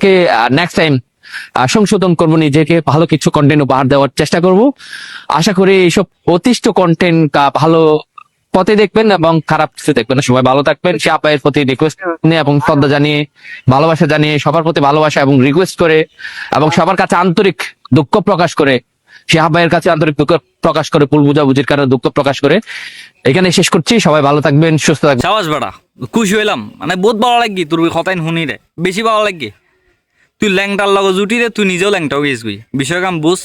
থেকে next time সংশোধন করব, নিজেকে ভালো কিছু কন্টেন্ট উপহার দেওয়ার চেষ্টা করব। আশা করি এইসব অতিষ্ঠ কন্টেন্ট ভালো পথে দেখবেন এবং খারাপ কিছু দেখবেন না। সবাই ভালো থাকবেন। সে আপায়ের প্রতি রিকোয়েস্ট নিয়ে এবং শ্রদ্ধা জানিয়ে, ভালোবাসা জানিয়ে, সবার প্রতি ভালোবাসা এবং রিকোয়েস্ট করে এবং সবার কাছে আন্তরিক দুঃখ প্রকাশ করে, সে আপায়ের কাছে আন্তরিক দুঃখ প্রকাশ করে, ভুল বুঝাবুঝির কারণে দুঃখ প্রকাশ করে এখানে শেষ করছি। সবাই ভালো থাকবেন, সুস্থ থাকবেন। সাবাস বেটা, খুশি হইলাম, মানে বহুত ভালো লাগি তোর কথাই শুনি রে, বেশি ভালো লাগি। তুই ল্যাংটার লগে জুটি রে, তুই নিজেও ল্যাংটা হয়েছিস, বিষয় কাম বুঝ।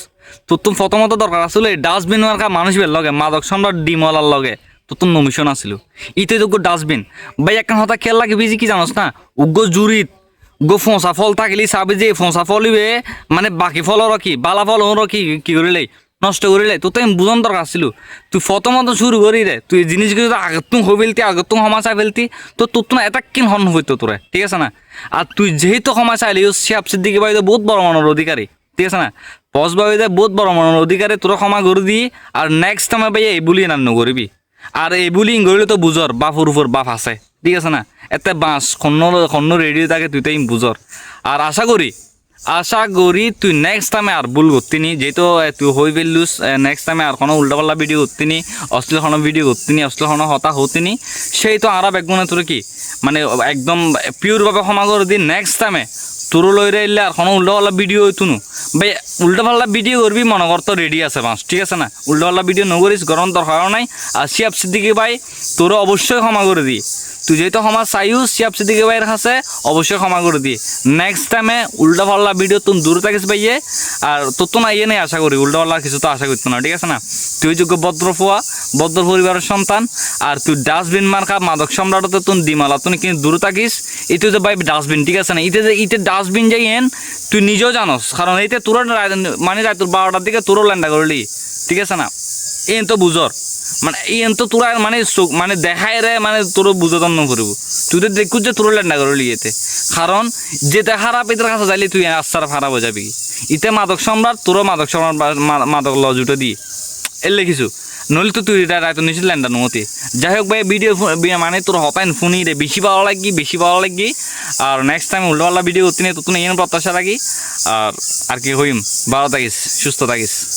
তোর তো প্রথমত দরকার আসলে ডাস্টবিন মার্কা মানুষের লগে, মাদক সম্রাট ডিমলার লগে তোর তো নমিশন আসিল। ইতে যোগ্য ডাস্টবিন ভাই একটা হতা খেয়াল লাগে বিজি কি জানোস না, উগ্র জুরিত গো ফোঁসা ফল থাকিলি চাবি যে ফোঁসা ফলিবে, মানে বাকি ফলর কি বালা ফল কি কি করিলে নষ্ট করিলে, তো তাই বুঝন দরকার ছিল। তুই প্রথমত শুরু করি রে, তুই জিনিসগুলো আগতুম হয়ে ফেলতি, আগতুম সমাচা ফেলতি, তো তোর তো এটা কিন হন হইতো তোরা, ঠিক আছে না। আর তুই যেহেতু সমাচা এলি শিয়াব সিদ্দিকি ভাই বহুত বড় মনের অধিকারী, ঠিক আছে না। বস ভাই বহুত বড় মনের অধিকারী, তোরা ক্ষমা করে দি। আর নেক্সট টাইম ভাই এই বুলি না নকরিবি। আর এই বুলিং করলে তো বুঝর বাপুর উপর বাপ আছে, ঠিক আছে না। এতে বাঁশ খন্ন রেডি থাকে, তুই তাই বুঝর। আর আশা করি তুই নেক্সট টাইমে আর ভুল করতিনি, যেহেতু তুই হই ফেললুস। নেক্সট টাইমে আর কোনো উল্টাপাল্লা ভিডিও করতিনি, অশ্লীল কোনো ভিডিও করতিনি, অশ্লীল কোনো হতা হতিনি। সেই তো আরব একগুণে তোর কি মানে একদম পিওরভাবে ক্ষমা করে দিন। নেক্সট টাইমে তোর লই রাইলে আর কোনো উল্টাপাল্লা ভিডিও হইতুনু ভাই। উল্টাপাল্লা ভিডিও করবি মনে কর তো রেডি আছে বাঁশ, ঠিক আছে না। উল্টাপাল্লা ভিডিও নকরিস, গরম দরকার নাই। আর শিয়াব সিদ্দিকি ভাই তোরও অবশ্যই ক্ষমা করে দি। তুই যেহেতু ক্ষমা চাইস শিয়াব সিদ্দিকি ভাইয়ের কাছে, অবশ্যই ক্ষমা করে দি। নেক্সট টাইমে উল্টাপাল্লা ভিডিও তুই দূরে থাকিস ভাইয়ে। আর তোর তো না ইয়ে নেই আশা করি, উল্টাপাল্লা কিছু তো আশা করতো না, ঠিক আছে না। তুই যোগ্য ভদ্রফুয়া, ভদ্র পরিবারের সন্তান। আর তুই ডাস্টবিন মার্কা মাদক সম্রাটতে তুই দিমালা তুই কিন্তু দূরে থাকিস। এতে যে ভাই ডাস্টবিন, ঠিক আছে না। ইতে ডাস্টবিন যাই এন তুই নিজেও জানোস, কারণ এইতে তোর মানে যায় তোর 12টার দিকে তোরও ল্যান্ডা করলি, ঠিক আছে না। এন তো বুঝর মানে এন তো তোরা মানে দেখায় রে, মানে তোর বুঝতন করব। তুই তো দেখুস যে তোর ল্যান্ডা করলি এতে, কারণ যেতে খারাপ এদের কাছে যাইলে তুই আস্তার খারাপ হয়ে যাবি। ইতে মাদক সম্রাট, তোরও মাদক সম্রাট মাদক লজুটো দি এলে কিছু নইলে তো তুই রায়তো নিশ্চিত ল্যান্ডার নমতি। যাই হোক ভাই, ভিডিও মানে তোর হতাইন ফোনই রে বেশি ভালো লাগি। আর নেক্সট টাইম উল্টোপাল্লা ভিডিও করতে নিয়ে তো তুই প্রত্যাশা রাখি। আর কি হইম, ভালো থাকিস, সুস্থ থাকিস।